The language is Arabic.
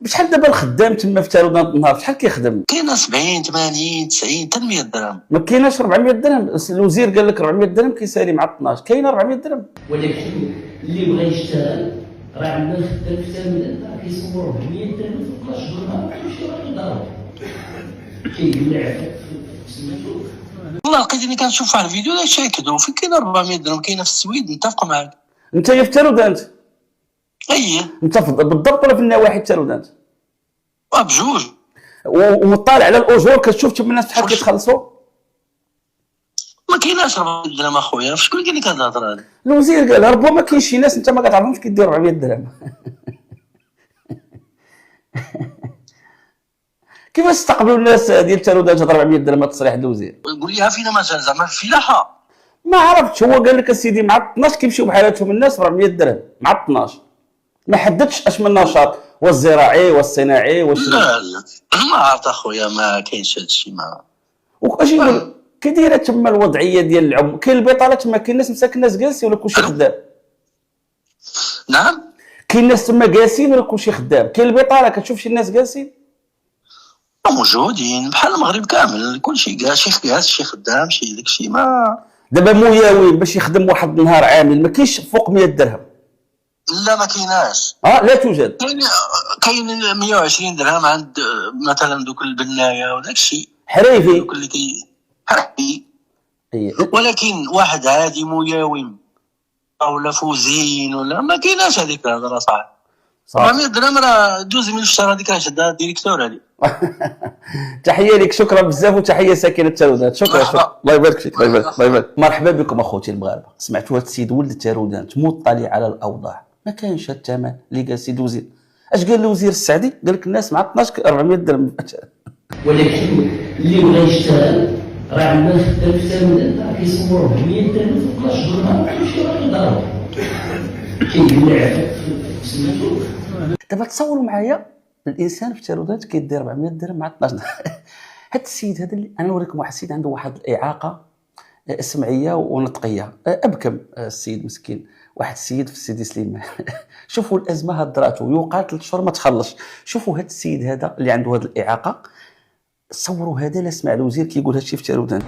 بشحال دابا الخدام تما في تارودان النهار شحال كيخدم؟ كاينه 70 80 90 حتى 100 درهم. ما كايناش 400 درهم. الوزير قال لك 400 درهم كيسالي مع 12. كاينه 400 درهم. ولكن اللي بغى يشتغل راه عندنا خدام في تارودان كيصور 400 درهم في 12 شهر كيمشي راه يضرب كيقلع سميتو. والله لقيت اني كنشوف واحد الفيديو لا شاكدو فين كاين 400 درهم. كاينه في السويد نتفق معاك. انت في تارودان؟ اي انت بالضبط ولا في النواحي تارودان؟ بجوج. ومطالع على الاجور كتشوف تما الناس بحال كيتخلصوا. ما كايناش 400 درهم اخويا. شكون قال لك هاد الهضره هادي؟ الوزير قال ربما كاين شي ناس انت ما كتعرفهمش كيدير 400 درهم. كيفاش استقبلوا الناس ديال تارودان تهضر 400 درهم التصريح ديال الوزير؟ قول لي فينا مثلا زعما في الفلاحه. ما عرفتش. هو قال لك اسيدي مع 12 كيمشيو بحالاتهم الناس 400 درهم مع 12. ما حددش اش من نشاط، والزراعي والصناعي لا لا ما عرفت اخويا. ما كاينش هادشي. ما واش يقول كي دايره تما الوضعيه ديال العم؟ كاين البطاله تما؟ كاين ناس مساكن ناس جالسين ولا كلشي خدام؟ نعم كاين ناس تما جالسين ولا كلشي خدام؟ كاين البطاله كتشوف شي ناس جالسين موجودين بحال المغرب كامل. كلشي كاع شي جالس شي خدام شي داكشي. ما دابا موياوين باش يخدم واحد النهار عامل ما كاينش فوق 100 درهم. لا ما كايناش. لا توجد. كاين 120 درهم عند مثلا دوك البنايه وداكشي حريفي دوك اللي حرفي. اي ولكن واحد عادي مياوم ولا فوزين ولا ما كايناش هذيك الهضره. صح 400 درهم راه دوز من الشهر. هذيك راه شدها الديريكتور هذه. تحيه لك، شكرا بزاف، وتحيه ساكنه تارودان. شكرا الله يبارك فيك. الله يبارك. مرحبا بكم اخوتي المغاربه. سمعتوا هذا السيد ولد تارودان مطلع على الاوضاع. ما كاينش هذا الثمن اللي قال السيد الوزير. اش قال الوزير السعدي؟ قال لك الناس مع 12 400 درهم. ولكن اللي بغى يشتغل راه عندنا خدام في تارودان كيصور 400 درهم في 12 شهر كيمشي راه يضرب كيقلع سميتو. دابا تصوروا معايا الانسان في تارودان كيدير 400 درهم مع 12. هذا السيد هذا اللي انا نوريكم واحد السيد عنده واحد الاعاقه سمعيه ونطقيه. ابكم السيد مسكين. واحد السيد في سيدي سليمان. شوفوا الازمه هضراتو يوقع 3 شهور ما تخلصش. شوفوا هذا السيد هذا اللي عنده هذه الاعاقه. تصوروا هذا لا سمع الوزير كيقول هذا الشيء في تارودان.